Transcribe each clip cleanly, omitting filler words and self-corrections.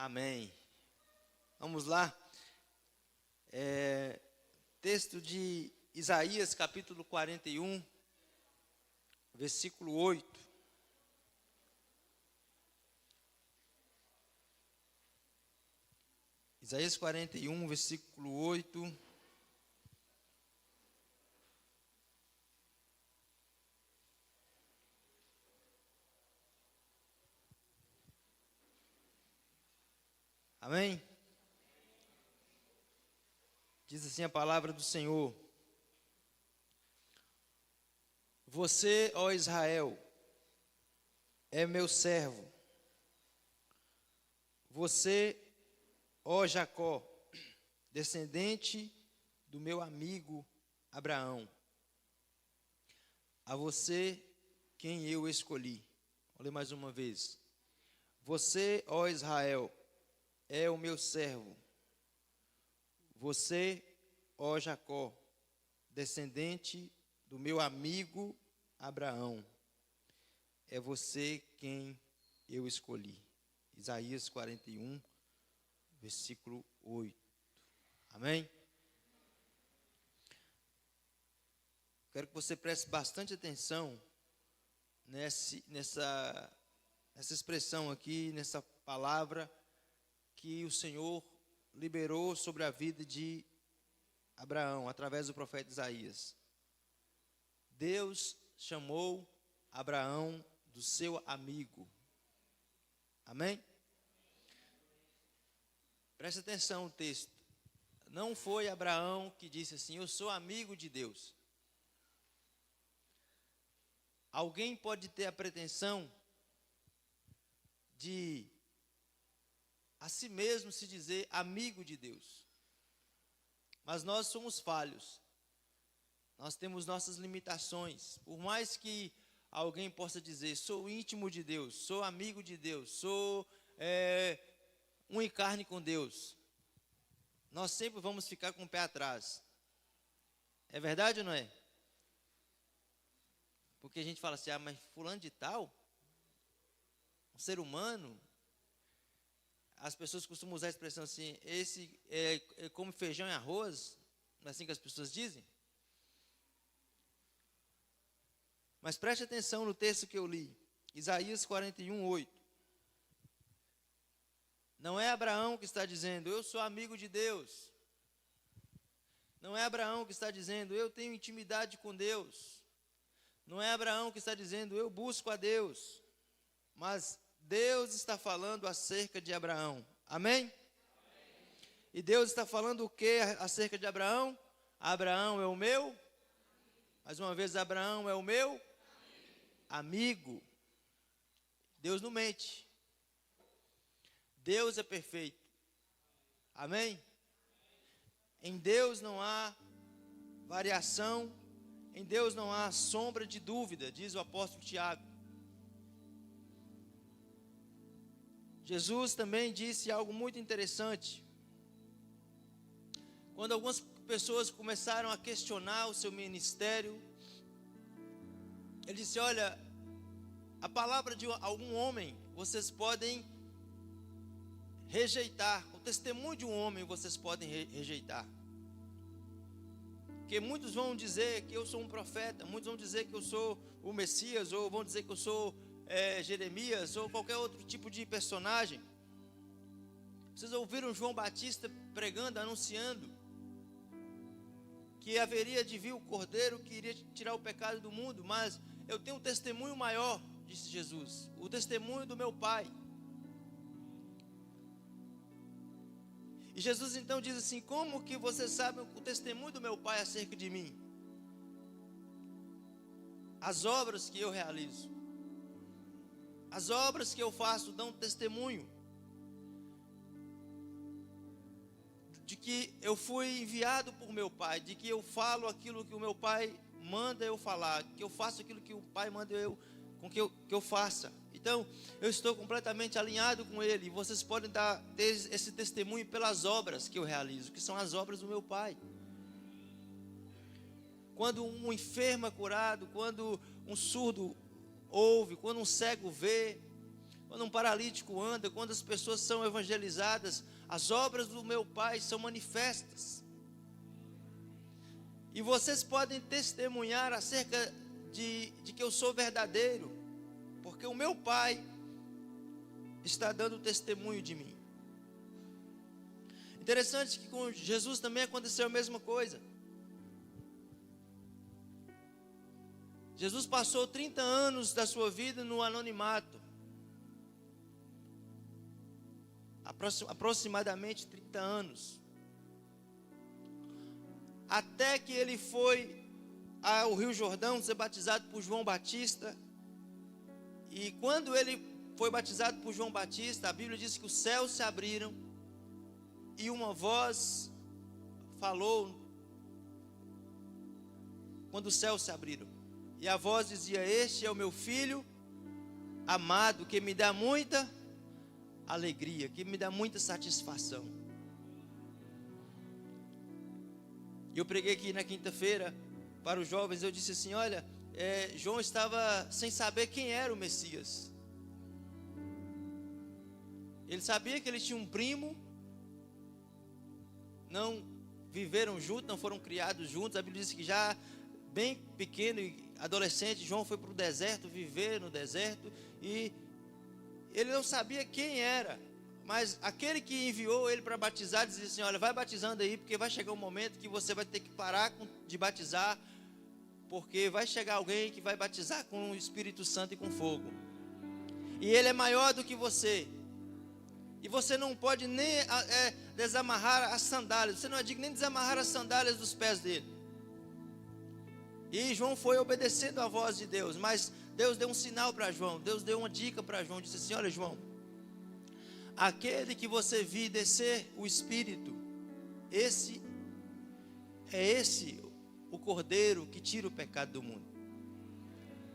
Amém. Vamos lá. Texto de Isaías, capítulo 41, versículo 8. Isaías 41, versículo 8. Amém? Diz assim a palavra do Senhor: Você, ó Israel, é meu servo. Você, ó Jacó, descendente do meu amigo Abraão. A você quem eu escolhi. Vou ler mais uma vez. Você, ó Israel, é o meu servo. Você, ó Jacó, descendente do meu amigo Abraão. É você quem eu escolhi. Isaías 41, versículo 8. Amém? Quero que você preste bastante atenção nessa expressão aqui, nessa palavra que o Senhor liberou sobre a vida de Abraão, através do profeta Isaías. Deus chamou Abraão do seu amigo. Amém? Preste atenção no texto. Não foi Abraão que disse assim: eu sou amigo de Deus. Alguém pode ter a pretensão de a si mesmo se dizer amigo de Deus. Mas nós somos falhos. Nós temos nossas limitações. Por mais que alguém possa dizer, sou íntimo de Deus, sou amigo de Deus, sou um em carne com Deus, nós sempre vamos ficar com o pé atrás. É verdade ou não é? Porque a gente fala assim, mas fulano de tal, um ser humano, as pessoas costumam usar a expressão assim, esse come feijão e arroz, não é assim que as pessoas dizem? Mas preste atenção no texto que eu li, Isaías 41, 8. Não é Abraão que está dizendo, eu sou amigo de Deus. Não é Abraão que está dizendo, eu tenho intimidade com Deus. Não é Abraão que está dizendo, eu busco a Deus. Mas Deus está falando acerca de Abraão. Amém? Amém. E Deus está falando o que acerca de Abraão? Abraão é o meu? Mais uma vez, Abraão é o meu? Amigo. Deus não mente. Deus é perfeito. Amém? Em Deus não há variação. Em Deus não há sombra de dúvida, diz o apóstolo Tiago. Jesus também disse algo muito interessante. Quando algumas pessoas começaram a questionar o seu ministério, ele disse, olha, a palavra de algum homem vocês podem rejeitar, o testemunho de um homem vocês podem rejeitar. Porque muitos vão dizer que eu sou um profeta, muitos vão dizer que eu sou o Messias, ou vão dizer que eu sou Jeremias, ou qualquer outro tipo de personagem. Vocês ouviram João Batista pregando, anunciando que haveria de vir o Cordeiro que iria tirar o pecado do mundo, mas eu tenho um testemunho maior, disse Jesus, o testemunho do meu Pai. E Jesus então diz assim, como que vocês sabem o testemunho do meu Pai acerca de mim? As obras que eu realizo, as obras que eu faço dão testemunho de que eu fui enviado por meu Pai, de que eu falo aquilo que o meu Pai manda eu falar, que eu faço aquilo que o Pai manda que eu faça. Então, eu estou completamente alinhado com Ele. E vocês podem ter esse testemunho pelas obras que eu realizo, que são as obras do meu Pai. Quando um enfermo é curado, quando um surdo ouve, quando um cego vê, quando um paralítico anda, quando as pessoas são evangelizadas, as obras do meu Pai são manifestas. E vocês podem testemunhar acerca de que eu sou verdadeiro, porque o meu Pai está dando testemunho de mim. Interessante que com Jesus também aconteceu a mesma coisa. Jesus passou 30 anos da sua vida no anonimato. Aproximadamente 30 anos. Até que ele foi ao Rio Jordão ser batizado por João Batista. E quando ele foi batizado por João Batista, a Bíblia diz que os céus se abriram e uma voz falou quando os céus se abriram. E a voz dizia: este é o meu filho amado, que me dá muita alegria, que me dá muita satisfação. E eu preguei aqui na quinta-feira para os jovens, eu disse assim: olha, João estava sem saber quem era o Messias. Ele sabia que ele tinha um primo, não viveram juntos, não foram criados juntos. A Bíblia diz que já bem pequeno e adolescente, João foi para o deserto, viver no deserto, e ele não sabia quem era, mas aquele que enviou ele para batizar, dizia assim: olha, vai batizando aí, porque vai chegar um momento que você vai ter que parar de batizar, porque vai chegar alguém que vai batizar com o Espírito Santo e com fogo, e ele é maior do que você, e você não pode nem desamarrar as sandálias, você não é digno nem desamarrar as sandálias dos pés dele. E João foi obedecendo a voz de Deus, mas Deus deu um sinal para João, Deus deu uma dica para João, disse assim: olha, João, aquele que você viu descer o Espírito, esse o Cordeiro que tira o pecado do mundo.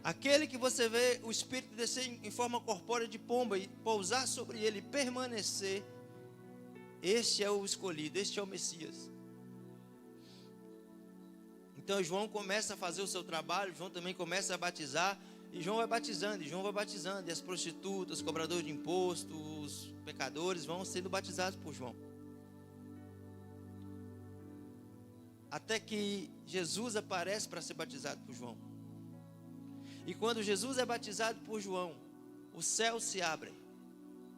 Aquele que você vê o Espírito descer em forma corpórea de pomba e pousar sobre ele e permanecer, este é o escolhido, este é o Messias. Então João começa a fazer o seu trabalho, João também começa a batizar, e João vai batizando, e as prostitutas, os cobradores de imposto, os pecadores vão sendo batizados por João. Até que Jesus aparece para ser batizado por João. E quando Jesus é batizado por João, os céus se abrem.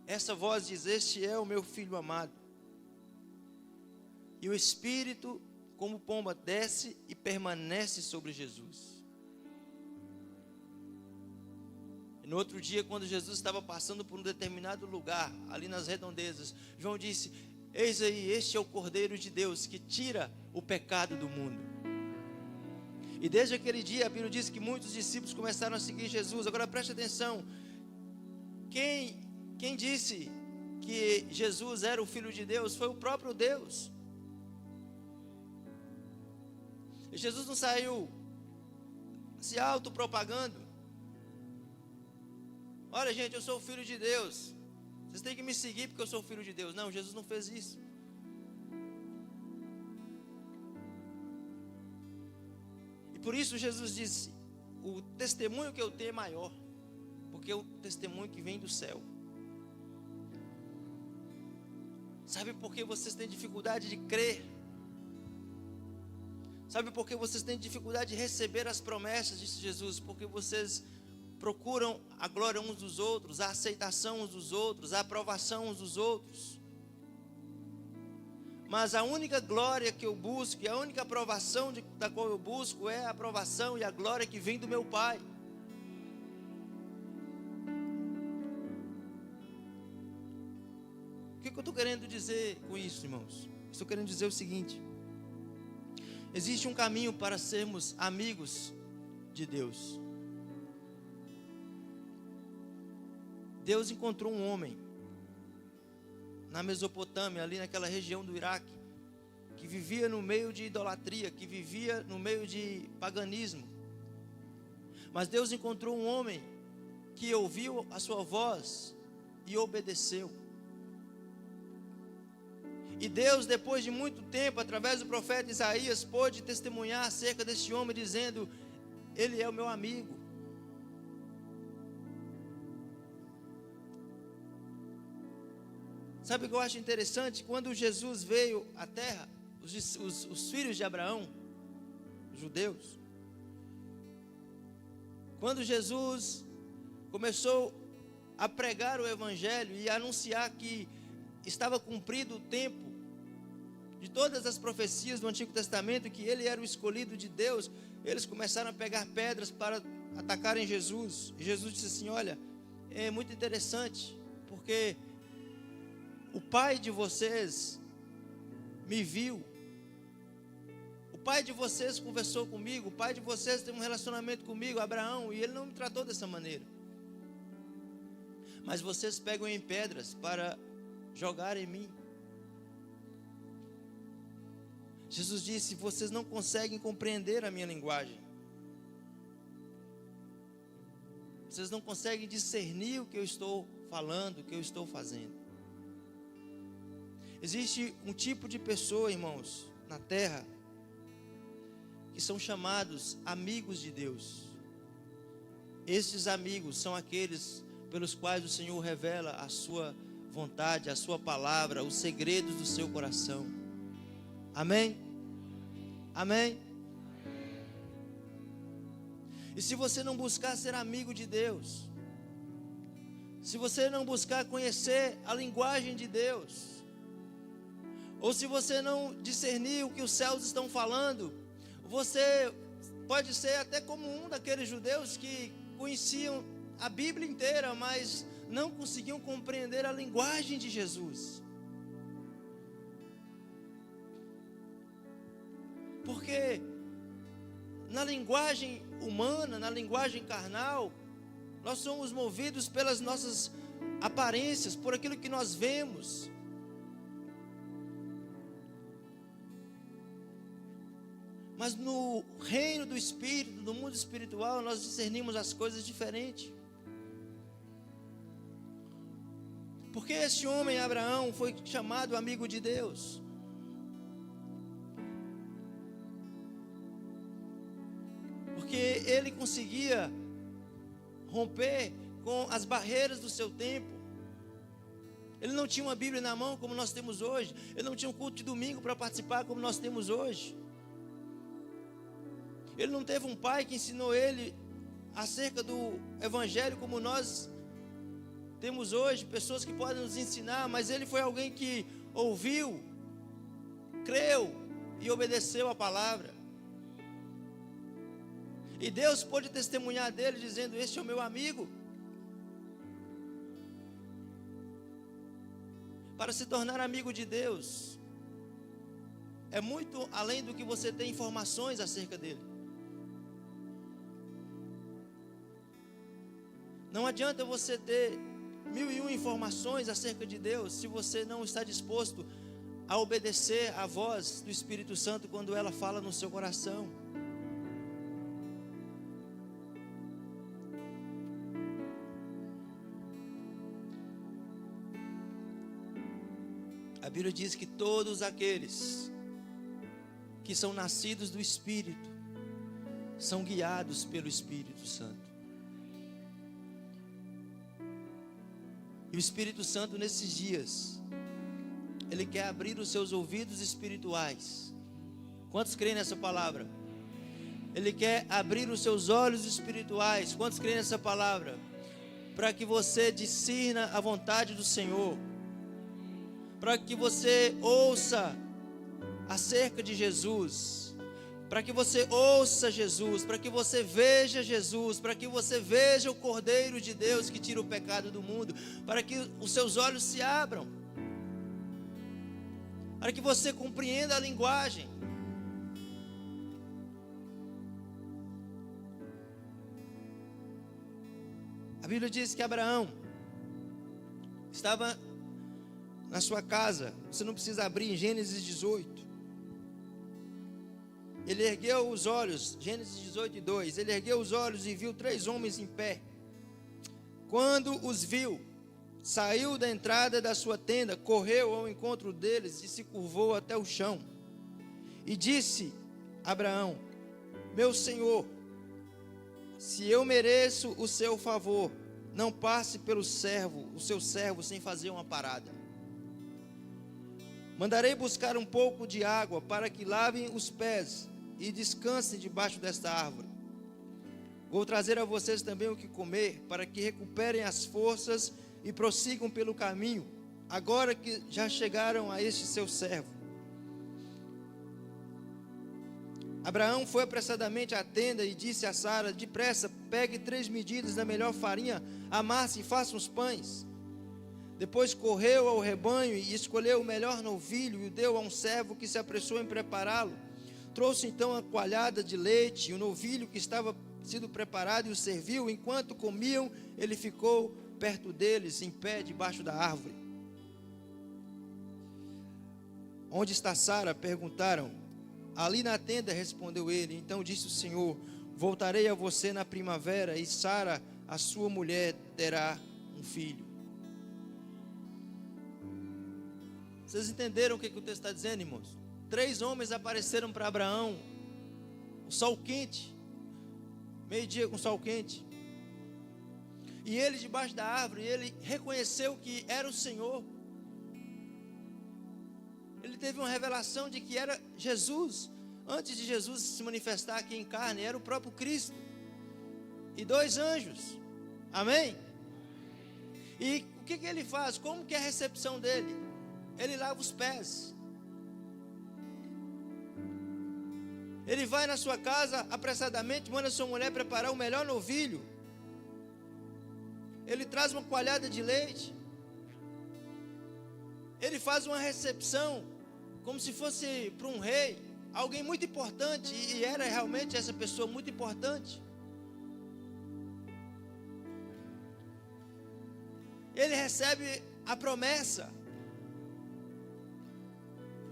Essa voz diz: este é o meu filho amado. E o Espírito, como pomba, desce e permanece sobre Jesus. E no outro dia, quando Jesus estava passando por um determinado lugar, ali nas redondezas, João disse: eis aí, este é o Cordeiro de Deus, que tira o pecado do mundo. E desde aquele dia, a Bíblia diz que muitos discípulos começaram a seguir Jesus. Agora preste atenção, quem disse que Jesus era o Filho de Deus foi o próprio Deus. E Jesus não saiu se autopropagando: olha, gente, eu sou o Filho de Deus, vocês têm que me seguir porque eu sou o Filho de Deus. Não, Jesus não fez isso. E por isso Jesus disse: o testemunho que eu tenho é maior, porque é o testemunho que vem do céu. Sabe por que vocês têm dificuldade de crer? Sabe por que vocês têm dificuldade de receber as promessas, disse Jesus? Porque vocês procuram a glória uns dos outros, a aceitação uns dos outros, a aprovação uns dos outros. Mas a única glória que eu busco, e a única aprovação da qual eu busco, é a aprovação e a glória que vem do meu Pai. O que eu estou querendo dizer com isso, irmãos? Estou querendo dizer o seguinte: existe um caminho para sermos amigos de Deus. Deus encontrou um homem na Mesopotâmia, ali naquela região do Iraque, que vivia no meio de idolatria, que vivia no meio de paganismo. Mas Deus encontrou um homem que ouviu a sua voz e obedeceu. E Deus, depois de muito tempo, através do profeta Isaías, pôde testemunhar acerca deste homem, dizendo: ele é o meu amigo. Sabe o que eu acho interessante? Quando Jesus veio à terra, os filhos de Abraão, os judeus, quando Jesus começou a pregar o evangelho e a anunciar que estava cumprido o tempo de todas as profecias do Antigo Testamento, que ele era o escolhido de Deus, eles começaram a pegar pedras para atacarem Jesus. E Jesus disse assim: olha, é muito interessante, porque o pai de vocês me viu, o pai de vocês conversou comigo, o pai de vocês tem um relacionamento comigo, Abraão, e ele não me tratou dessa maneira. Mas vocês pegam em pedras para jogar em mim. Jesus disse: vocês não conseguem compreender a minha linguagem. Vocês não conseguem discernir o que eu estou falando, o que eu estou fazendo. Existe um tipo de pessoa, irmãos, na terra, que são chamados amigos de Deus. Esses amigos são aqueles pelos quais o Senhor revela a sua vontade, a sua palavra, os segredos do seu coração. Amém? Amém? E se você não buscar ser amigo de Deus, se você não buscar conhecer a linguagem de Deus, ou se você não discernir o que os céus estão falando, você pode ser até como um daqueles judeus que conheciam a Bíblia inteira, mas não conseguiam compreender a linguagem de Jesus. Porque na linguagem humana, na linguagem carnal, nós somos movidos pelas nossas aparências, por aquilo que nós vemos. Mas no reino do Espírito, no mundo espiritual, nós discernimos as coisas diferentes. Porque esse homem, Abraão, foi chamado amigo de Deus. Porque ele conseguia romper com as barreiras do seu tempo. Ele não tinha uma Bíblia na mão como nós temos hoje. Ele não tinha um culto de domingo para participar como nós temos hoje. Ele não teve um pai que ensinou ele acerca do evangelho como nós temos hoje, pessoas que podem nos ensinar, mas ele foi alguém que ouviu, creu e obedeceu a palavra. E Deus pôde testemunhar dele dizendo: este é o meu amigo. Para se tornar amigo de Deus, é muito além do que você tem informações acerca dele. Não adianta você ter 1001 informações acerca de Deus, se você não está disposto a obedecer à voz do Espírito Santo quando ela fala no seu coração. A Bíblia diz que todos aqueles que são nascidos do Espírito são guiados pelo Espírito Santo. E o Espírito Santo nesses dias, ele quer abrir os seus ouvidos espirituais. Quantos creem nessa palavra? Ele quer abrir os seus olhos espirituais. Quantos creem nessa palavra? Para que você discirna a vontade do Senhor, para que você ouça acerca de Jesus, para que você ouça Jesus, para que você veja Jesus, para que você veja o Cordeiro de Deus que tira o pecado do mundo, para que os seus olhos se abram, para que você compreenda a linguagem. A Bíblia diz que Abraão estava na sua casa. Você não precisa abrir em Gênesis 18. Ele ergueu os olhos, Gênesis 18:2. Ele ergueu os olhos e viu 3 homens em pé. Quando os viu, saiu da entrada da sua tenda, correu ao encontro deles e se curvou até o chão. E disse a Abraão: meu senhor, se eu mereço o seu favor, não passe pelo servo, o seu servo, sem fazer uma parada. Mandarei buscar um pouco de água para que lavem os pés e descansem debaixo desta árvore. Vou trazer a vocês também o que comer, para que recuperem as forças e prossigam pelo caminho, agora que já chegaram a este seu servo. Abraão foi apressadamente à tenda e disse a Sara: depressa, pegue 3 medidas da melhor farinha, amasse e faça uns pães. Depois correu ao rebanho e escolheu o melhor novilho e o deu a um servo que se apressou em prepará-lo. Trouxe então a coalhada de leite e o novilho que estava sido preparado e o serviu. Enquanto comiam, ele ficou perto deles, em pé debaixo da árvore. Onde está Sara? Perguntaram. Ali na tenda, respondeu ele. Então disse o Senhor: voltarei a você na primavera, e Sara, a sua mulher, terá um filho. Vocês entenderam o que o texto está dizendo, irmãos? 3 homens apareceram para Abraão, o sol quente, meio-dia com sol quente, e ele debaixo da árvore, ele reconheceu que era o Senhor. Ele teve uma revelação de que era Jesus. Antes de Jesus se manifestar aqui em carne, era o próprio Cristo. E 2 anjos. Amém? E o que ele faz? Como que é a recepção dele? Ele lava os pés. Ele vai na sua casa apressadamente, manda sua mulher preparar o melhor novilho. Ele traz uma coalhada de leite. Ele faz uma recepção como se fosse para um rei, alguém muito importante, e era realmente essa pessoa muito importante. Ele recebe a promessa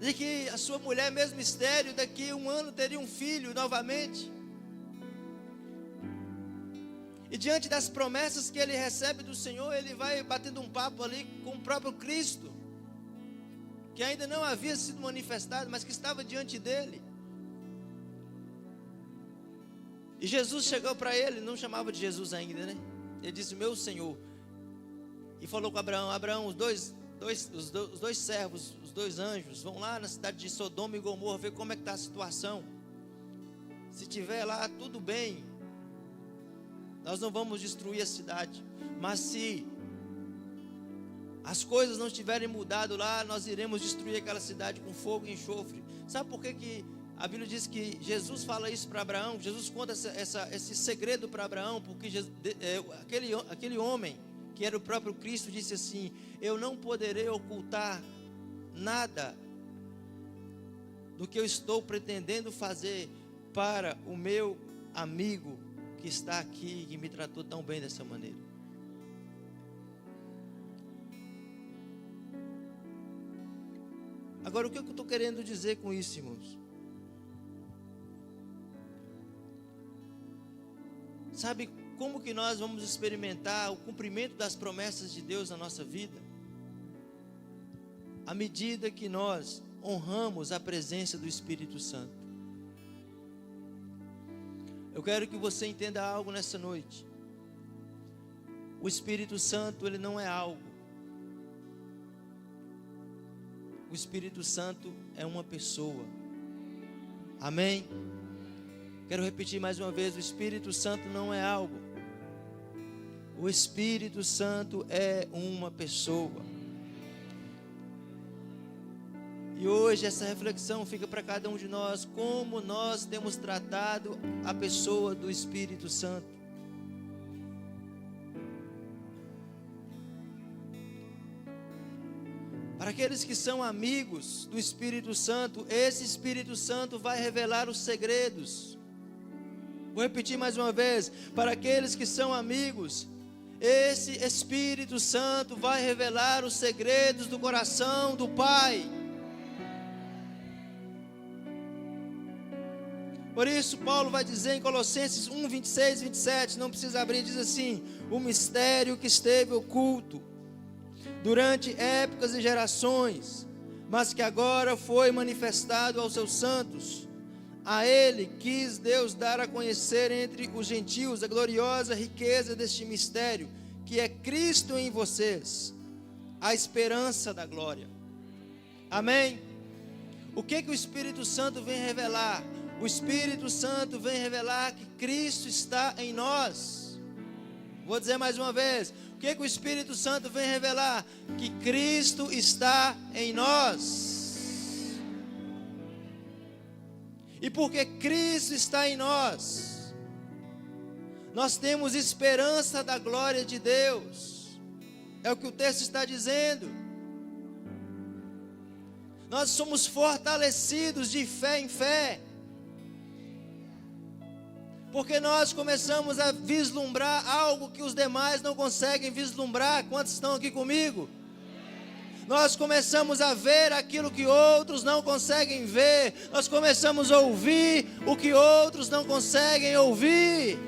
de que a sua mulher, mesmo estéril, daqui a 1 ano teria um filho novamente. E diante das promessas que ele recebe do Senhor, ele vai batendo um papo ali com o próprio Cristo, que ainda não havia sido manifestado, mas que estava diante dele. E Jesus chegou para ele, não chamava de Jesus ainda, né? Ele disse: meu Senhor. E falou com Abraão: Abraão, os dois servos, os 2 anjos, vão lá na cidade de Sodoma e Gomorra ver como é que está a situação. Se tiver lá tudo bem, nós não vamos destruir a cidade. Mas se as coisas não estiverem mudado lá, nós iremos destruir aquela cidade com fogo e enxofre. Sabe por que a Bíblia diz que Jesus fala isso para Abraão? Jesus conta esse segredo para Abraão, porque aquele homem, que era o próprio Cristo, disse assim: eu não poderei ocultar nada do que eu estou pretendendo fazer para o meu amigo que está aqui, que me tratou tão bem dessa maneira. Agora, o que eu estou querendo dizer com isso, irmãos? Sabe como que nós vamos experimentar o cumprimento das promessas de Deus na nossa vida? À medida que nós honramos a presença do Espírito Santo. Eu quero que você entenda algo nessa noite. O Espírito Santo, ele não é algo. O Espírito Santo é uma pessoa. Amém? Quero repetir mais uma vez: o Espírito Santo não é algo. O Espírito Santo é uma pessoa. E hoje essa reflexão fica para cada um de nós: como nós temos tratado a pessoa do Espírito Santo. Para aqueles que são amigos do Espírito Santo, esse Espírito Santo vai revelar os segredos. Vou repetir mais uma vez: para aqueles que são amigos, esse Espírito Santo vai revelar os segredos do coração do Pai. Por isso Paulo vai dizer em Colossenses 1, 26 e 27, não precisa abrir, diz assim: o mistério que esteve oculto durante épocas e gerações, mas que agora foi manifestado aos seus santos. A ele quis Deus dar a conhecer entre os gentios a gloriosa riqueza deste mistério, que é Cristo em vocês, a esperança da glória. Amém? O que o Espírito Santo vem revelar? O Espírito Santo vem revelar que Cristo está em nós. Vou dizer mais uma vez. O que o Espírito Santo vem revelar? Que Cristo está em nós. E porque Cristo está em nós, nós temos esperança da glória de Deus. É o que o texto está dizendo. Nós somos fortalecidos de fé em fé, porque nós começamos a vislumbrar algo que os demais não conseguem vislumbrar. Quantos estão aqui comigo? Nós começamos a ver aquilo que outros não conseguem ver. Nós começamos a ouvir o que outros não conseguem ouvir.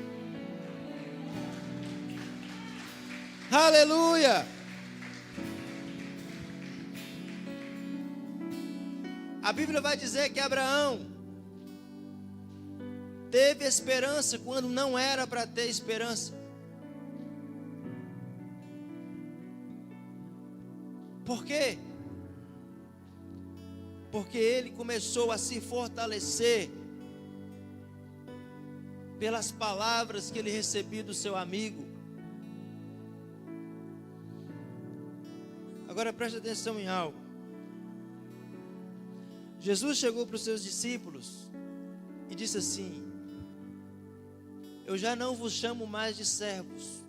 Aleluia! A Bíblia vai dizer que Abraão teve esperança quando não era para ter esperança. Por quê? Porque ele começou a se fortalecer pelas palavras que ele recebia do seu amigo. Agora preste atenção em algo. Jesus chegou para os seus discípulos e disse assim: eu já não vos chamo mais de servos.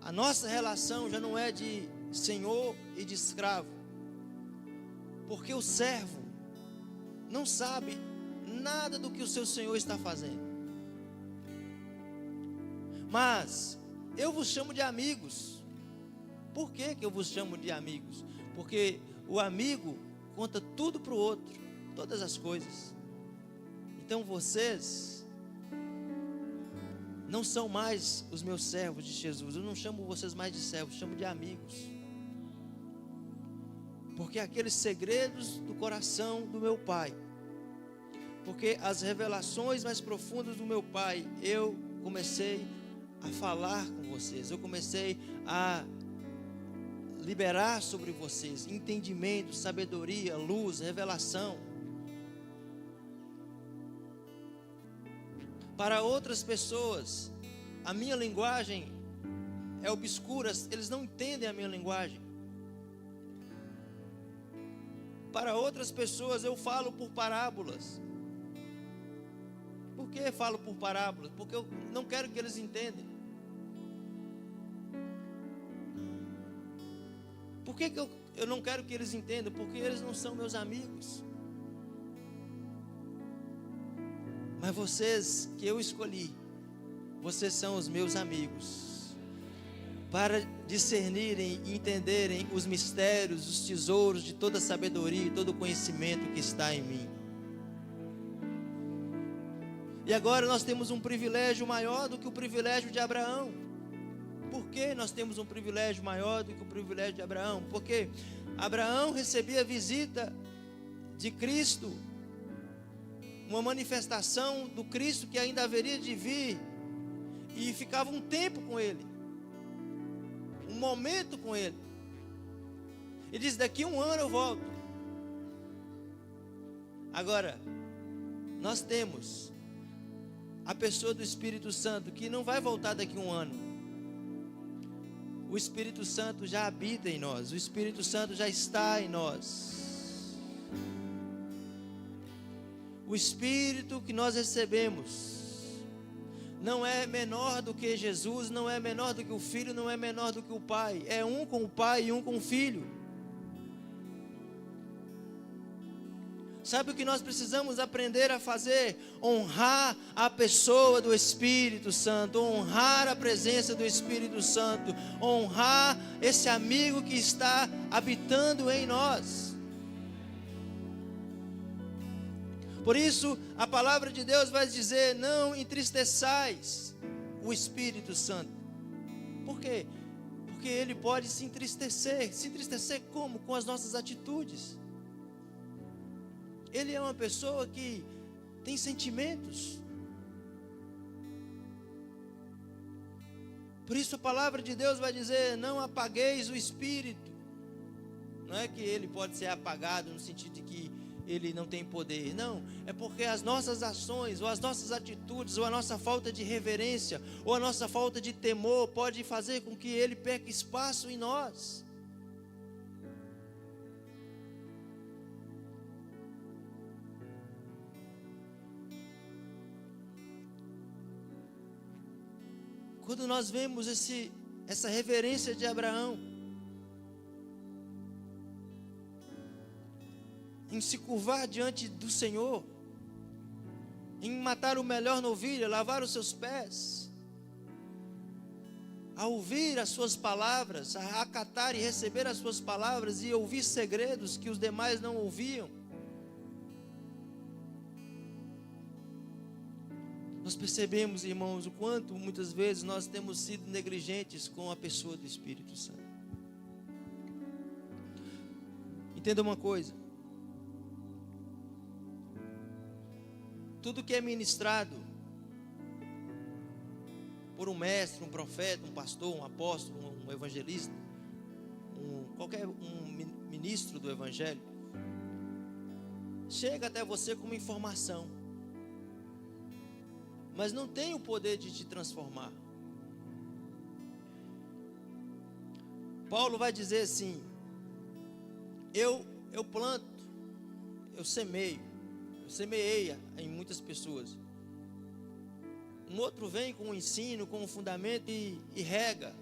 A nossa relação já não é de senhor e de escravo, porque o servo não sabe nada do que o seu senhor está fazendo. Mas eu vos chamo de amigos. Por que eu vos chamo de amigos? Porque o amigo conta tudo para o outro, todas as coisas. Então vocês não são mais os meus servos de Jesus. Eu não chamo vocês mais de servos, chamo de amigos. Porque aqueles segredos do coração do meu Pai, porque as revelações mais profundas do meu Pai, eu comecei a falar com vocês, eu comecei a liberar sobre vocês entendimento, sabedoria, luz, revelação. Para outras pessoas, a minha linguagem é obscura, eles não entendem a minha linguagem. Para outras pessoas eu falo por parábolas. Por que falo por parábolas? Porque eu não quero que eles entendam. Por que eu não quero que eles entendam? Porque eles não são meus amigos. Mas vocês que eu escolhi, vocês são os meus amigos, para discernirem e entenderem os mistérios, os tesouros de toda a sabedoria e todo o conhecimento que está em mim. E agora nós temos um privilégio maior do que o privilégio de Abraão. Por que nós temos um privilégio maior do que o privilégio de Abraão? Porque Abraão recebia a visita de Cristo, uma manifestação do Cristo que ainda haveria de vir, e ficava um tempo com ele, um momento com ele. Ele diz: daqui a um ano eu volto. Agora, nós temos a pessoa do Espírito Santo, que não vai voltar daqui a um ano. O Espírito Santo já habita em nós, o Espírito Santo já está em nós. O Espírito que nós recebemos não é menor do que Jesus, não é menor do que o Filho, não é menor do que o Pai. É um com o Pai e um com o Filho. Sabe o que nós precisamos aprender a fazer? Honrar a pessoa do Espírito Santo, honrar a presença do Espírito Santo, honrar esse amigo que está habitando em nós. Por isso, a palavra de Deus vai dizer: não entristeçais o Espírito Santo. Por quê? Porque ele pode se entristecer. Se entristecer como? Com as nossas atitudes. Ele é uma pessoa que tem sentimentos. Por isso a palavra de Deus vai dizer: não apagueis o Espírito. Não é que ele pode ser apagado no sentido de que ele não tem poder. Não, é porque as nossas ações, ou as nossas atitudes, ou a nossa falta de reverência, ou a nossa falta de temor pode fazer com que ele perca espaço em nós. Quando nós vemos essa reverência de Abraão, em se curvar diante do Senhor, em matar o melhor novilho, lavar os seus pés, a ouvir as suas palavras, a acatar e receber as suas palavras e ouvir segredos que os demais não ouviam, nós percebemos, irmãos, o quanto muitas vezes nós temos sido negligentes com a pessoa do Espírito Santo. Entenda uma coisa: tudo que é ministrado por um mestre, um profeta, um pastor, um apóstolo, um evangelista, qualquer ministro do evangelho, chega até você como informação, mas não tem o poder de te transformar. Paulo vai dizer assim: eu planto, eu semeei em muitas pessoas. Um outro vem com o ensino, com o fundamento e rega.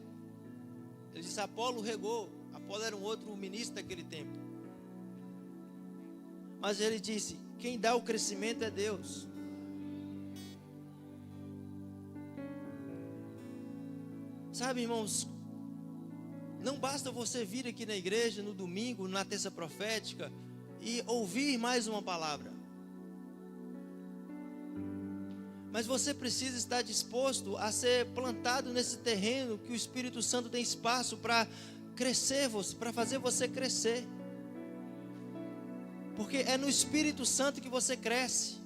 Ele disse: Apolo regou. Apolo era um outro ministro daquele tempo. Mas ele disse: quem dá o crescimento é Deus. Sabe, irmãos, não basta você vir aqui na igreja no domingo, na terça profética, e ouvir mais uma palavra. Mas você precisa estar disposto a ser plantado nesse terreno que o Espírito Santo tem espaço para crescer, para fazer você crescer. Porque é no Espírito Santo que você cresce.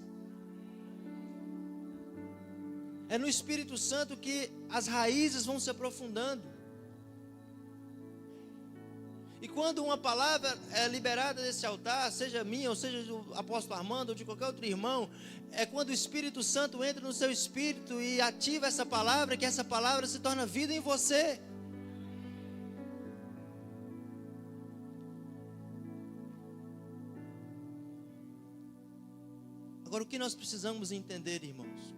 É no Espírito Santo que as raízes vão se aprofundando. E quando uma palavra é liberada desse altar, seja minha, ou seja do apóstolo Armando, ou de qualquer outro irmão, é quando o Espírito Santo entra no seu espírito e ativa essa palavra, que essa palavra se torna vida em você. Agora, o que nós precisamos entender, irmãos,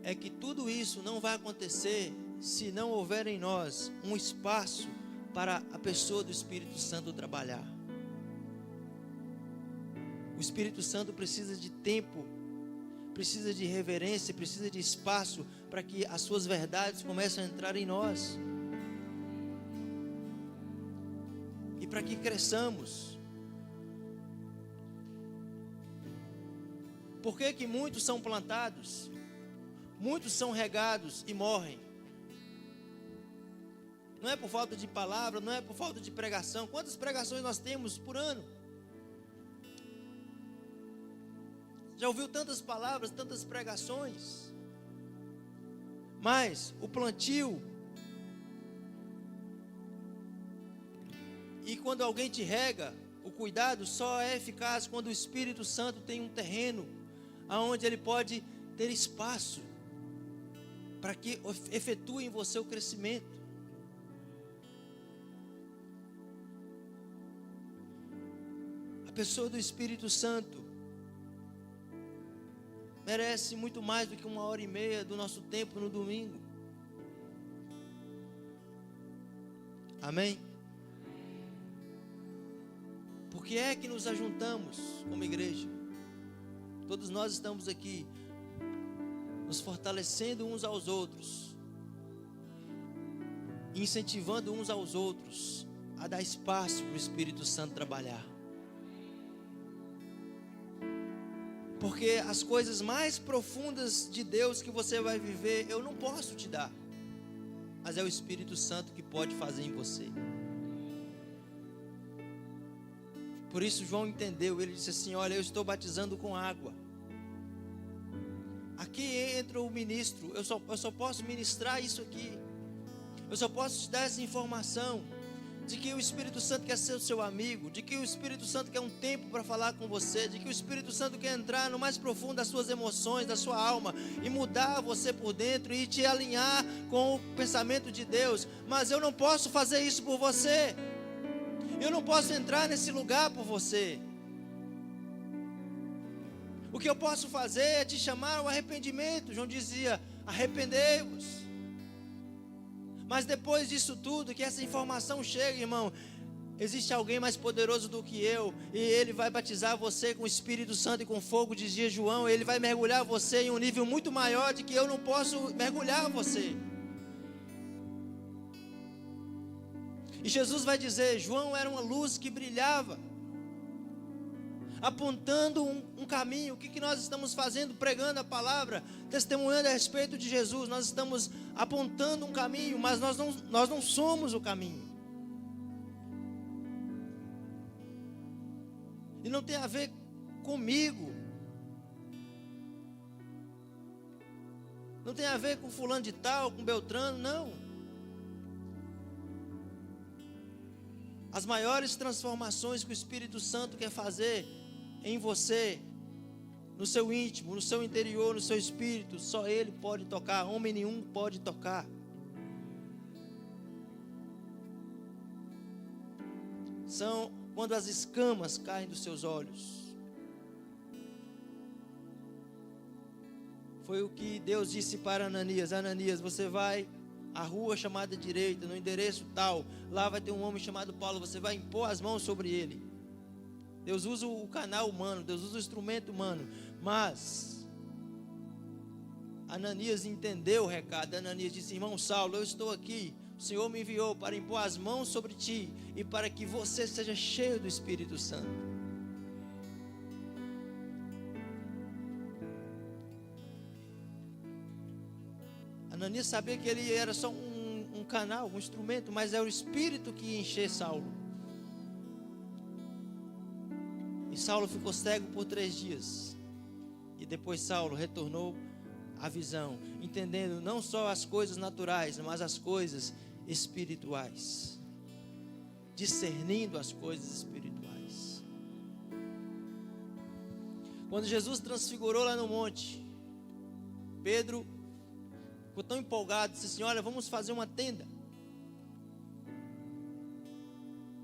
é que tudo isso não vai acontecer se não houver em nós um espaço para a pessoa do Espírito Santo trabalhar. O Espírito Santo precisa de tempo, precisa de reverência, precisa de espaço para que as suas verdades comecem a entrar em nós. E para que cresçamos. Por que que muitos são plantados? Muitos são regados e morrem. Não é por falta de palavra, não é por falta de pregação. Quantas pregações nós temos por ano? Já ouviu tantas palavras, tantas pregações? Mas o plantio, e quando alguém te rega, o cuidado só é eficaz quando o Espírito Santo tem um terreno onde ele pode ter espaço para que efetue em você o crescimento. A pessoa do Espírito Santo merece muito mais do que 1h30 do nosso tempo no domingo. Amém? Por que é que nos ajuntamos como igreja? Todos nós estamos aqui nos fortalecendo uns aos outros, incentivando uns aos outros a dar espaço para o Espírito Santo trabalhar. Porque as coisas mais profundas de Deus que você vai viver, eu não posso te dar, mas é o Espírito Santo que pode fazer em você. Por isso João entendeu, ele disse assim: olha, eu estou batizando com água. Aqui entra o ministro, eu só posso ministrar isso aqui. Eu só posso te dar essa informação. de que o Espírito Santo quer ser o seu amigo, de que o Espírito Santo quer um tempo para falar com você, de que o Espírito Santo quer entrar no mais profundo das suas emoções, da sua alma, e mudar você por dentro e te alinhar com o pensamento de Deus. Mas eu não posso fazer isso por você, eu não posso entrar nesse lugar por você. O que eu posso fazer é te chamar ao arrependimento. João dizia: arrependei-vos. Mas depois disso tudo, que essa informação chega, irmão, existe alguém mais poderoso do que eu, e ele vai batizar você com o Espírito Santo e com fogo, dizia João. Ele vai mergulhar você em um nível muito maior de que eu não posso mergulhar você. E Jesus vai dizer: João era uma luz que brilhava, apontando um caminho. O que nós estamos fazendo? Pregando a palavra, testemunhando a respeito de Jesus. Nós estamos apontando um caminho, mas nós não somos o caminho. E não tem a ver comigo, não tem a ver com fulano de tal, com Beltrano, não. As maiores transformações que o Espírito Santo quer fazer em você, no seu íntimo, no seu interior, no seu espírito, só Ele pode tocar, homem nenhum pode tocar. São quando as escamas caem dos seus olhos. Foi o que Deus disse para Ananias: Ananias, você vai à rua chamada direita, no endereço tal, lá vai ter um homem chamado Paulo, você vai impor as mãos sobre ele. Deus usa o canal humano, Deus usa o instrumento humano, mas Ananias entendeu o recado. Ananias disse: irmão Saulo, eu estou aqui, o Senhor me enviou para impor as mãos sobre ti, e para que você seja cheio do Espírito Santo. Ananias sabia que ele era só um canal, um instrumento, mas era o Espírito que ia encher Saulo. E Saulo ficou cego por 3 dias. E depois Saulo retornou à visão, entendendo não só as coisas naturais, mas as coisas espirituais, discernindo as coisas espirituais. Quando Jesus transfigurou lá no monte, Pedro ficou tão empolgado, disse assim: olha, vamos fazer uma tenda.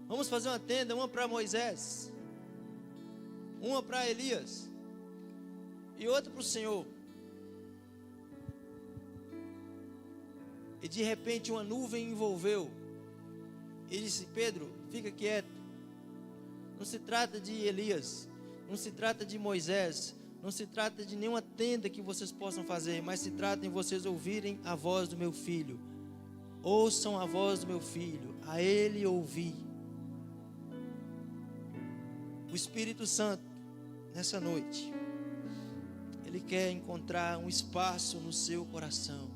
Vamos fazer uma tenda, uma para Moisés, uma para Elias e outra para o Senhor. E de repente uma nuvem envolveu. Ele disse: Pedro, fica quieto. Não se trata de Elias, não se trata de Moisés, não se trata de nenhuma tenda que vocês possam fazer, mas se trata em vocês ouvirem a voz do meu filho. Ouçam a voz do meu filho, a ele ouvi. O Espírito Santo, nessa noite, Ele quer encontrar um espaço no seu coração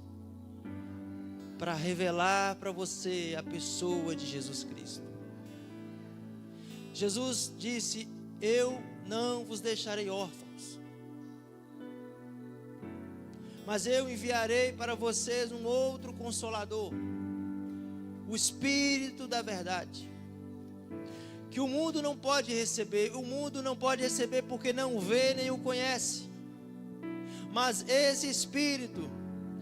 para revelar para você a pessoa de Jesus Cristo. Jesus disse: eu não vos deixarei órfãos, mas eu enviarei para vocês um outro Consolador, o Espírito da verdade, que o mundo não pode receber. O mundo não pode receber porque não o vê nem o conhece. Mas esse Espírito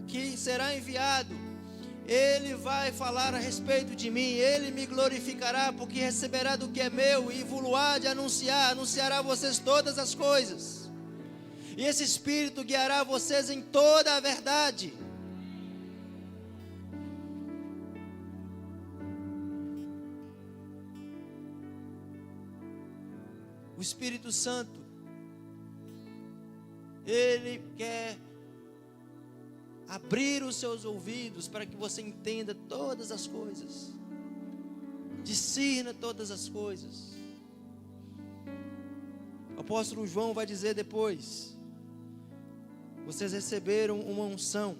que será enviado, ele vai falar a respeito de mim, ele me glorificará, porque receberá do que é meu e vos-á de anunciará a vocês todas as coisas. E esse Espírito guiará vocês em toda a verdade. O Espírito Santo, Ele quer abrir os seus ouvidos para que você entenda todas as coisas, discirna todas as coisas. O apóstolo João vai dizer depois: vocês receberam uma unção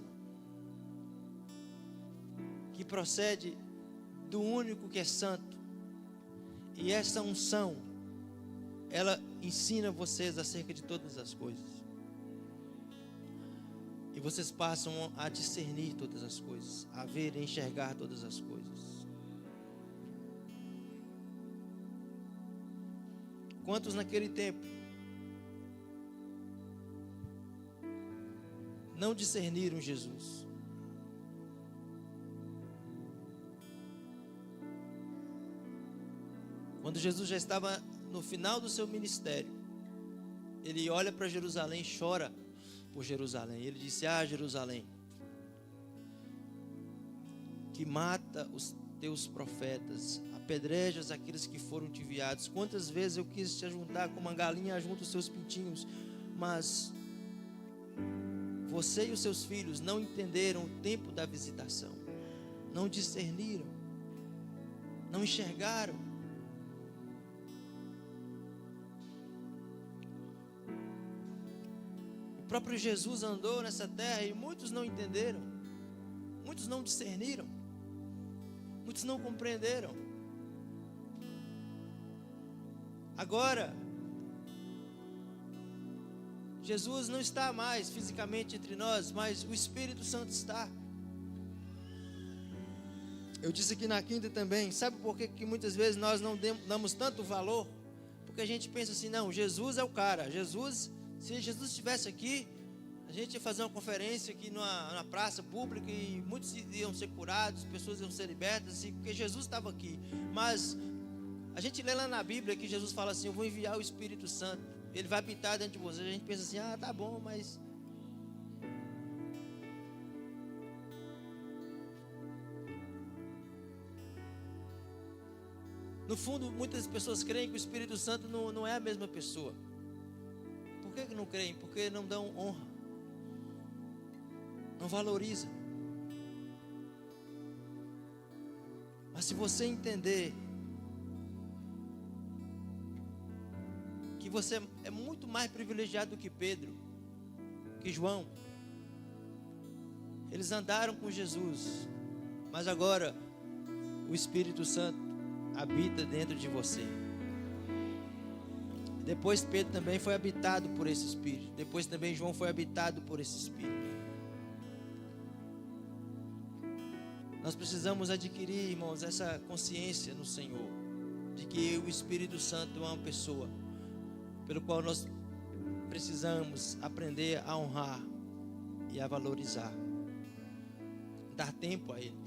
que procede do único que é santo, e essa unção, ela ensina vocês acerca de todas as coisas. E vocês passam a discernir todas as coisas, a ver e enxergar todas as coisas. Quantos naquele tempo não discerniram Jesus? Quando Jesus já estava no final do seu ministério, ele olha para Jerusalém e chora por Jerusalém. Ele disse: ah, Jerusalém, que mata os teus profetas, apedrejas aqueles que foram te enviados. Quantas vezes eu quis te ajuntar como uma galinha junta os seus pintinhos, mas você e os seus filhos não entenderam o tempo da visitação, não discerniram, não enxergaram. O próprio Jesus andou nessa terra e muitos não entenderam, muitos não discerniram, muitos não compreenderam. Agora, Jesus não está mais fisicamente entre nós, mas o Espírito Santo está. Eu disse aqui na quinta também, sabe por que muitas vezes nós não damos tanto valor? Porque a gente pensa assim, não, Jesus é o cara, se Jesus estivesse aqui, a gente ia fazer uma conferência aqui na praça pública e muitos iam ser curados, pessoas iam ser libertas, porque Jesus estava aqui. Mas a gente lê lá na Bíblia que Jesus fala assim: eu vou enviar o Espírito Santo, ele vai habitar dentro de você. A gente pensa assim, ah, tá bom, mas no fundo muitas pessoas creem que o Espírito Santo não é a mesma pessoa. Por que não creem? Porque não dão honra, não valoriza. Mas se você entender que você é muito mais privilegiado do que Pedro, que João, eles andaram com Jesus, mas agora o Espírito Santo habita dentro de você. Depois Pedro também foi habitado por esse Espírito. Depois também João foi habitado por esse Espírito. Nós precisamos adquirir, irmãos, essa consciência no Senhor, de que o Espírito Santo é uma pessoa, pelo qual nós precisamos aprender a honrar e a valorizar. Dar tempo a Ele.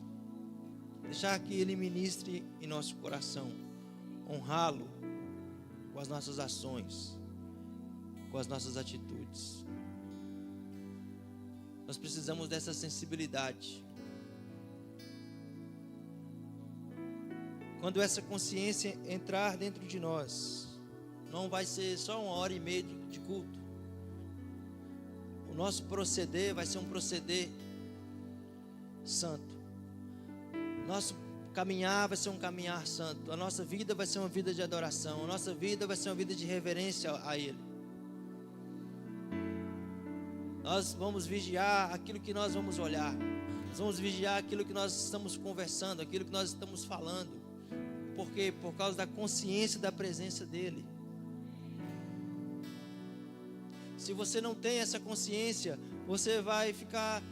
Deixar que Ele ministre em nosso coração. Honrá-lo com as nossas ações, com as nossas atitudes. Nós precisamos dessa sensibilidade. Quando essa consciência entrar dentro de nós, não vai ser só 1h30 de culto. O nosso proceder vai ser um proceder santo. Nosso caminhar vai ser um caminhar santo. A nossa vida vai ser uma vida de adoração. A nossa vida vai ser uma vida de reverência a Ele. Nós vamos vigiar aquilo que nós vamos olhar. Nós vamos vigiar aquilo que nós estamos conversando, aquilo que nós estamos falando. Por quê? Por causa da consciência da presença dEle. Se você não tem essa consciência, você vai ficar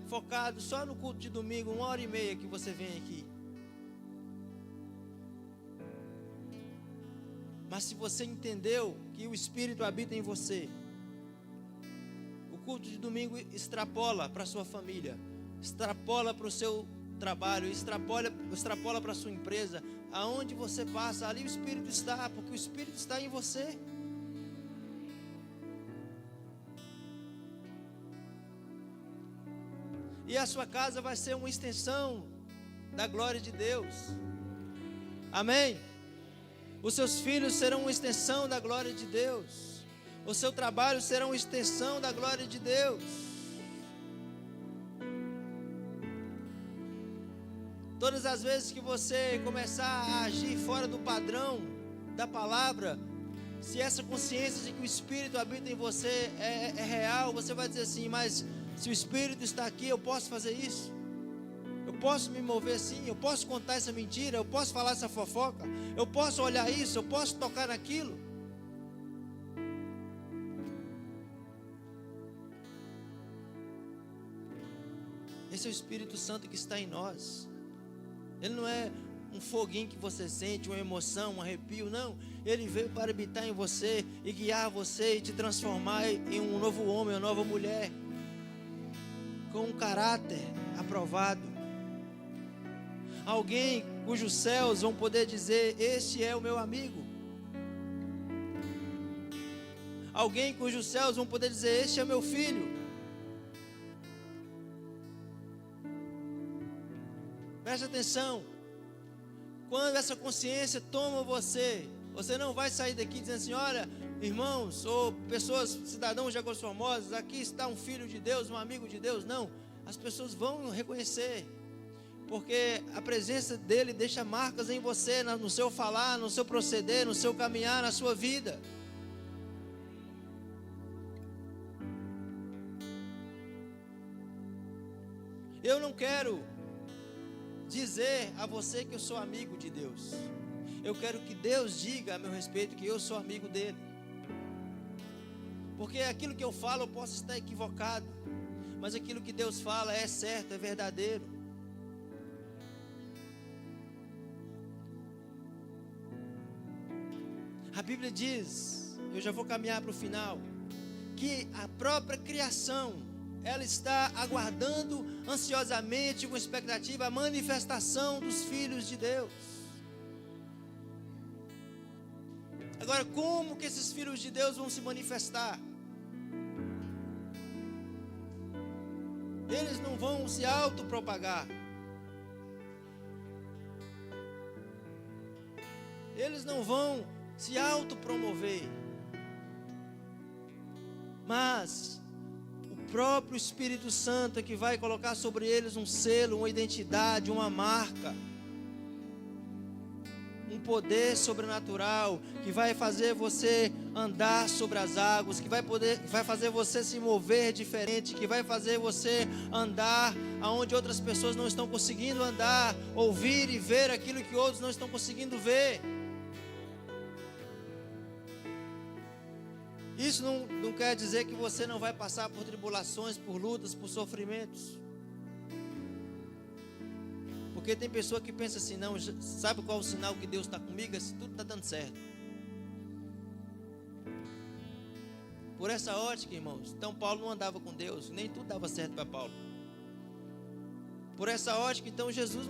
focado só no culto de domingo, 1h30 que você vem aqui. Mas se você entendeu que o Espírito habita em você, o culto de domingo extrapola para a sua família, extrapola para o seu trabalho, extrapola para a sua empresa. Aonde você passa, ali o Espírito está, porque o Espírito está em você. E a sua casa vai ser uma extensão da glória de Deus. Amém? Os seus filhos serão uma extensão da glória de Deus. O seu trabalho será uma extensão da glória de Deus. Todas as vezes que você começar a agir fora do padrão da palavra, se essa consciência de que o Espírito habita em você é real, você vai dizer assim: mas se o Espírito está aqui, eu posso fazer isso? Eu posso me mover assim? Eu posso contar essa mentira? Eu posso falar essa fofoca? Eu posso olhar isso? Eu posso tocar naquilo? Esse é o Espírito Santo que está em nós. Ele não é um foguinho que você sente, uma emoção, um arrepio. Não, Ele veio para habitar em você e guiar você e te transformar em um novo homem, uma nova mulher, com um caráter aprovado. Alguém cujos céus vão poder dizer: este é o meu amigo. Alguém cujos céus vão poder dizer: este é o meu filho. Preste atenção. Quando essa consciência toma você, você não vai sair daqui dizendo assim: olha, irmãos, ou pessoas, cidadãos de Águas Formosas, aqui está um filho de Deus, um amigo de Deus. Não, as pessoas vão reconhecer, porque a presença dele deixa marcas em você, no seu falar, no seu proceder, no seu caminhar, na sua vida. Eu não quero dizer a você que eu sou amigo de Deus. Eu quero que Deus diga a meu respeito que eu sou amigo dele. Porque aquilo que eu falo eu posso estar equivocado, mas aquilo que Deus fala é certo, é verdadeiro. A Bíblia diz, eu já vou caminhar para o final, que a própria criação, ela está aguardando ansiosamente, com expectativa, a manifestação dos filhos de Deus. Agora, como que esses filhos de Deus vão se manifestar? Eles não vão se autopropagar. Eles não vão se autopromover. Mas o próprio Espírito Santo é que vai colocar sobre eles um selo, uma identidade, uma marca, um poder sobrenatural que vai fazer você andar sobre as águas, que vai fazer você se mover diferente, que vai fazer você andar aonde outras pessoas não estão conseguindo andar, ouvir e ver aquilo que outros não estão conseguindo ver. Isso não quer dizer que você não vai passar por tribulações, por lutas, por sofrimentos. Porque tem pessoa que pensa assim: não, sabe qual é o sinal que Deus está comigo? É se tudo está dando certo. Por essa ótica, irmãos, então Paulo não andava com Deus, nem tudo dava certo para Paulo. Por essa ótica, então Jesus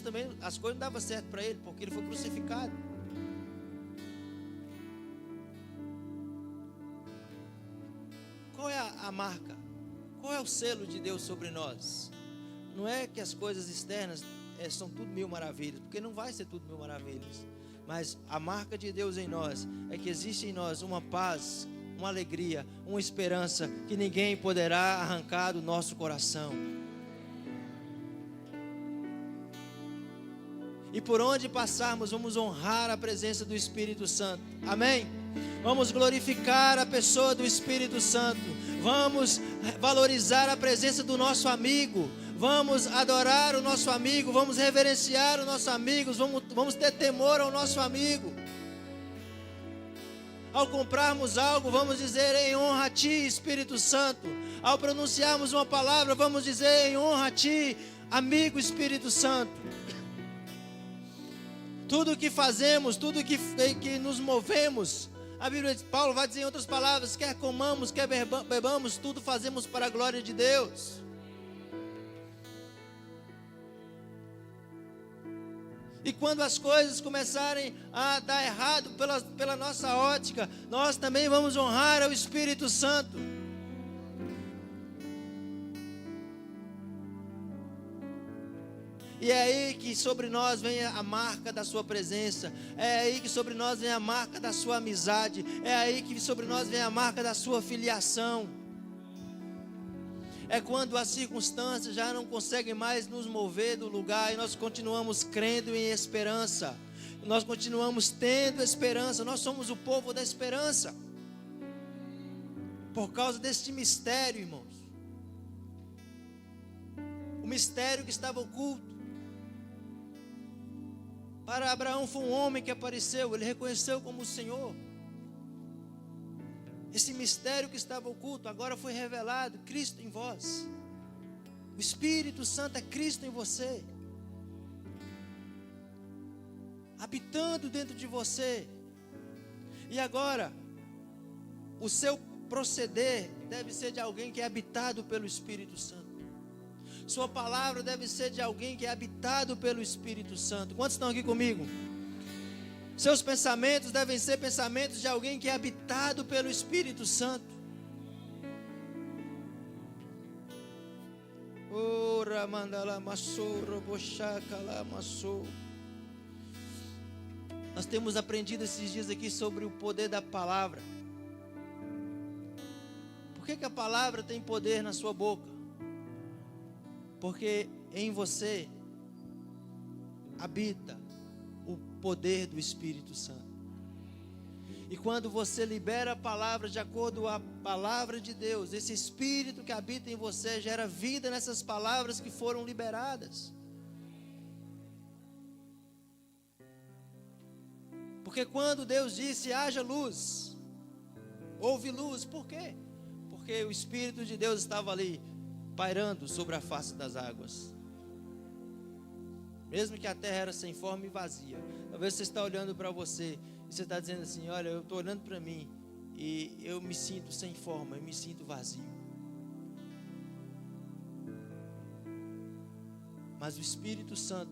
também, as coisas não davam certo para ele, porque ele foi crucificado. Qual é a marca? Qual é o selo de Deus sobre nós? Não é que as coisas externas são tudo mil maravilhas, porque não vai ser tudo mil maravilhas. Mas a marca de Deus em nós é que existe em nós uma paz, uma alegria, uma esperança que ninguém poderá arrancar do nosso coração. E por onde passarmos, vamos honrar a presença do Espírito Santo. Amém? Vamos glorificar a pessoa do Espírito Santo. Vamos valorizar a presença do nosso amigo. Vamos adorar o nosso amigo. Vamos reverenciar o nosso amigo. Vamos ter temor ao nosso amigo. Ao comprarmos algo, vamos dizer em honra a Ti, Espírito Santo. Ao pronunciarmos uma palavra, vamos dizer em honra a Ti, amigo Espírito Santo. Tudo que fazemos, tudo que nos movemos, a Bíblia de Paulo vai dizer em outras palavras: quer comamos, quer bebamos, tudo fazemos para a glória de Deus. E quando as coisas começarem a dar errado pela nossa ótica, nós também vamos honrar ao Espírito Santo. E é aí que sobre nós vem a marca da sua presença. É aí que sobre nós vem a marca da sua amizade. É aí que sobre nós vem a marca da sua filiação. É quando as circunstâncias já não conseguem mais nos mover do lugar e nós continuamos crendo em esperança. Nós continuamos tendo esperança. Nós somos o povo da esperança. Por causa deste mistério, irmãos. O mistério que estava oculto. Para Abraão foi um homem que apareceu, ele reconheceu como o Senhor. Esse mistério que estava oculto agora foi revelado, Cristo em vós. O Espírito Santo é Cristo em você. habitando dentro de você. E agora, o seu proceder deve ser de alguém que é habitado pelo Espírito Santo. Sua palavra deve ser de alguém que é habitado pelo Espírito Santo. Quantos estão aqui comigo? Seus pensamentos devem ser pensamentos de alguém que é habitado pelo Espírito Santo. Ora mandala massou, robochaca lá massou. Nós temos aprendido esses dias aqui sobre o poder da palavra. Por que a palavra tem poder na sua boca? Porque em você habita o poder do Espírito Santo. E quando você libera a palavra de acordo com a palavra de Deus, esse Espírito que habita em você gera vida nessas palavras que foram liberadas. Porque quando Deus disse, haja luz, houve luz. Por quê? Porque o Espírito de Deus estava ali, pairando sobre a face das águas. Mesmo que a terra era sem forma e vazia. Talvez você está olhando para você e você está dizendo assim, olha, eu estou olhando para mim e eu me sinto sem forma, eu me sinto vazio. Mas o Espírito Santo,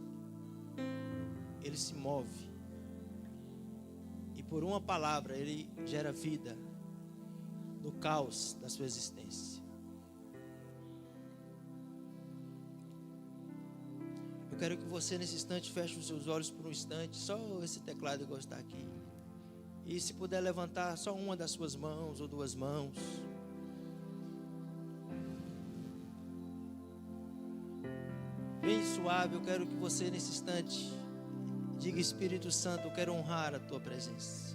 ele se move. E por uma palavra, ele gera vida no caos da sua existência. Eu quero que você nesse instante feche os seus olhos por um instante, só esse teclado igual está aqui. E se puder levantar só uma das suas mãos ou duas mãos. Bem suave, eu quero que você nesse instante diga, Espírito Santo, eu quero honrar a tua presença.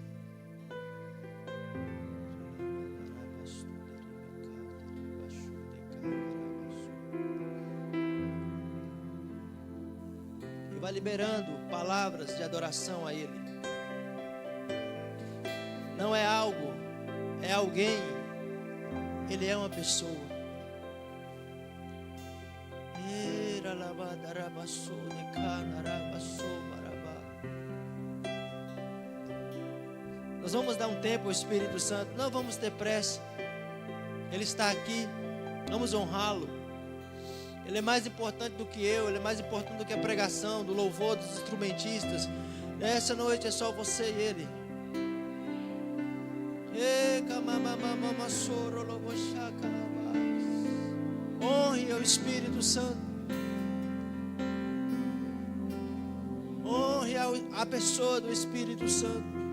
Vai liberando palavras de adoração a Ele. Não é algo, é alguém. Ele é uma pessoa. Nós vamos dar um tempo ao Espírito Santo. Não vamos ter pressa. Ele está aqui. Vamos honrá-lo. Ele é mais importante do que eu, ele é mais importante do que a pregação, do louvor, dos instrumentistas. Essa noite é só você e ele. Honre ao Espírito Santo. Honre a pessoa do Espírito Santo.